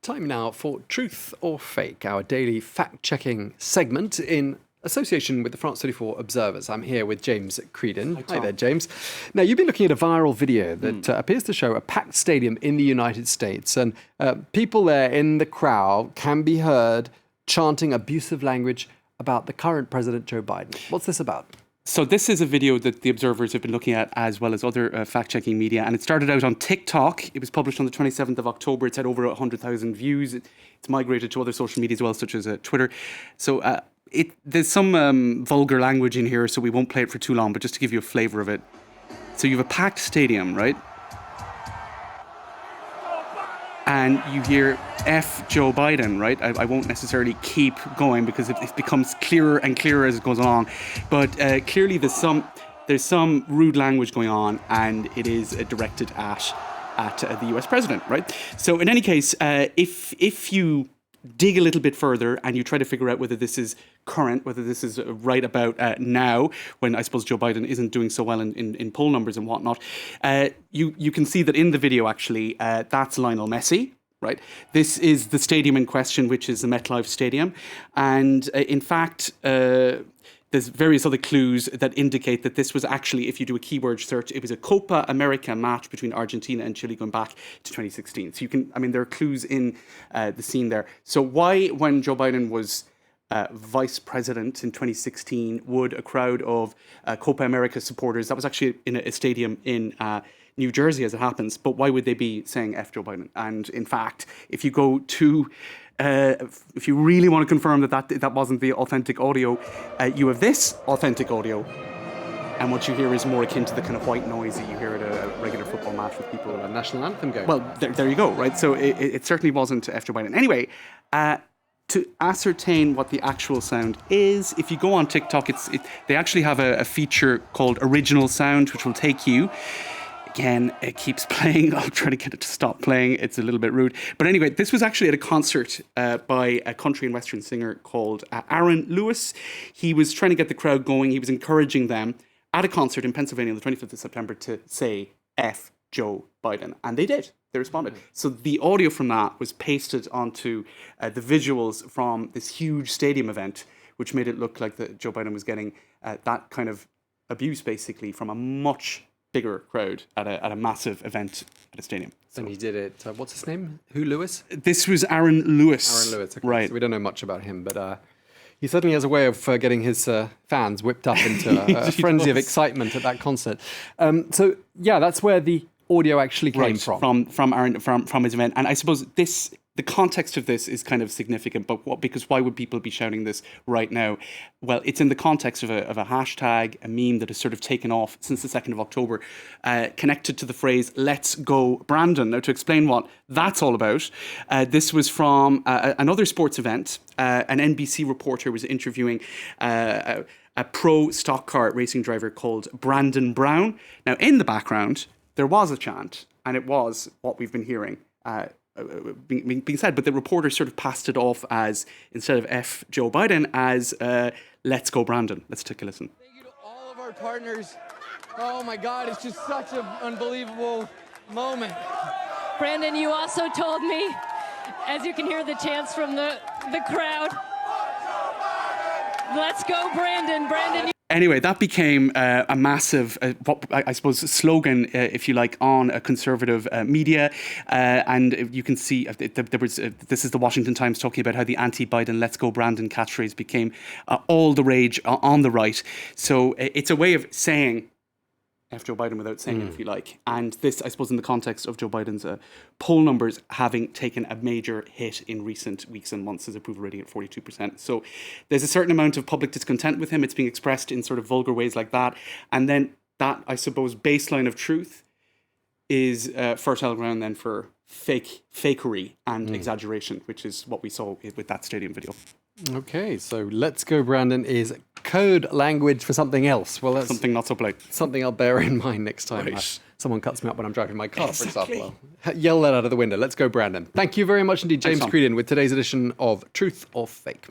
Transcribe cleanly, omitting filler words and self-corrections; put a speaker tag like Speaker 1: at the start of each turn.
Speaker 1: Time now for Truth or Fake, our daily fact-checking segment in association with the France 34 Observers. I'm here with James Creedon. Hi there, James. Now, you've been looking at a viral video that appears to show a packed stadium in the United States, and people there in the crowd can be heard chanting abusive language about the current President Joe Biden. What's this about?
Speaker 2: So this is a video that the Observers have been looking at, as well as other fact-checking media, and it started out on TikTok. It was published on the 27th of October. It's had over 100,000 views. It's migrated to other social media as well, such as Twitter. So there's some vulgar language in here, so we won't play it for too long, but just to give you a flavour of it. So you have a packed stadium, right? And you hear F Joe Biden, right? I won't necessarily keep going because it becomes clearer and clearer as it goes along. But clearly there's some rude language going on, and it is directed at the US president, right? So in any case, if you dig a little bit further and you try to figure out whether this is current, whether this is right about now, when I suppose Joe Biden isn't doing so well in poll numbers and whatnot, you can see that in the video, actually, that's Lionel Messi, right? This is the stadium in question, which is the MetLife Stadium. And in fact, there's various other clues that indicate that this was actually, if you do a keyword search, it was a Copa America match between Argentina and Chile going back to 2016. So there are clues in the scene there. So why, when Joe Biden was vice president in 2016, would a crowd of Copa America supporters, that was actually in a stadium in New Jersey as it happens, but why would they be saying F Joe Biden? And in fact, if you go to if you really want to confirm that wasn't the authentic audio, you have this authentic audio. And what you hear is more akin to the kind of white noise that you hear at a regular football match with people.
Speaker 1: A national anthem going.
Speaker 2: Well, there you go, right? So it certainly wasn't F Joe Biden. Anyway, to ascertain what the actual sound is, if you go on TikTok, they actually have a feature called Original Sound, which will take you. Again, it keeps playing. I'll try to get it to stop playing. It's a little bit rude. But anyway, this was actually at a concert by a country and western singer called Aaron Lewis. He was trying to get the crowd going. He was encouraging them at a concert in Pennsylvania on the 25th of September to say F Joe Biden. And they did. They responded. So the audio from that was pasted onto the visuals from this huge stadium event, which made it look like that Joe Biden was getting that kind of abuse, basically, from a much bigger crowd at a massive event at a stadium.
Speaker 1: So. And he did it, what's his name? Who, Lewis?
Speaker 2: This was Aaron Lewis.
Speaker 1: Aaron Lewis, okay.
Speaker 2: Right.
Speaker 1: So we don't know much about him, but he certainly has a way of getting his fans whipped up into a frenzy of excitement at that concert. So, yeah, that's where the audio actually came from.
Speaker 2: From Aaron, from his event. And I suppose the context of this is kind of significant, but because why would people be shouting this right now? Well, it's in the context of a hashtag, a meme that has sort of taken off since the 2nd of October, connected to the phrase, "Let's go Brandon." Now, to explain what that's all about, this was from another sports event. An NBC reporter was interviewing a pro stock car racing driver called Brandon Brown. Now, in the background, there was a chant, and it was what we've been hearing being said, but the reporter sort of passed it off as, instead of F Joe Biden, as "Let's go Brandon." Let's take a listen.
Speaker 3: Thank you to all of our partners. Oh my God, it's just such an unbelievable moment.
Speaker 4: Brandon, you also told me, as you can hear the chants from the crowd, "Let's go Brandon, Brandon."
Speaker 2: Anyway, that became a massive, I suppose, slogan, if you like, on a conservative media. And you can see there was this is the Washington Times talking about how the anti-Biden "Let's go Brandon" catchphrase became all the rage on the right. So it's a way of saying F Joe Biden without saying it, if you like. And this, I suppose, in the context of Joe Biden's poll numbers having taken a major hit in recent weeks and months, his approval rating at 42%. So there's a certain amount of public discontent with him. It's being expressed in sort of vulgar ways like that. And then that, I suppose, baseline of truth is fertile ground then for fakery and exaggeration, which is what we saw with that stadium video.
Speaker 1: Okay, so "Let's go Brandon" is code language for something else. Well, that's
Speaker 2: something not so polite.
Speaker 1: Something I'll bear in mind next time.
Speaker 2: Right.
Speaker 1: Someone cuts me up when I'm driving my car, for example. I'll yell that out of the window. "Let's go Brandon." Thank you very much indeed, James Creedon, with today's edition of Truth or Fake.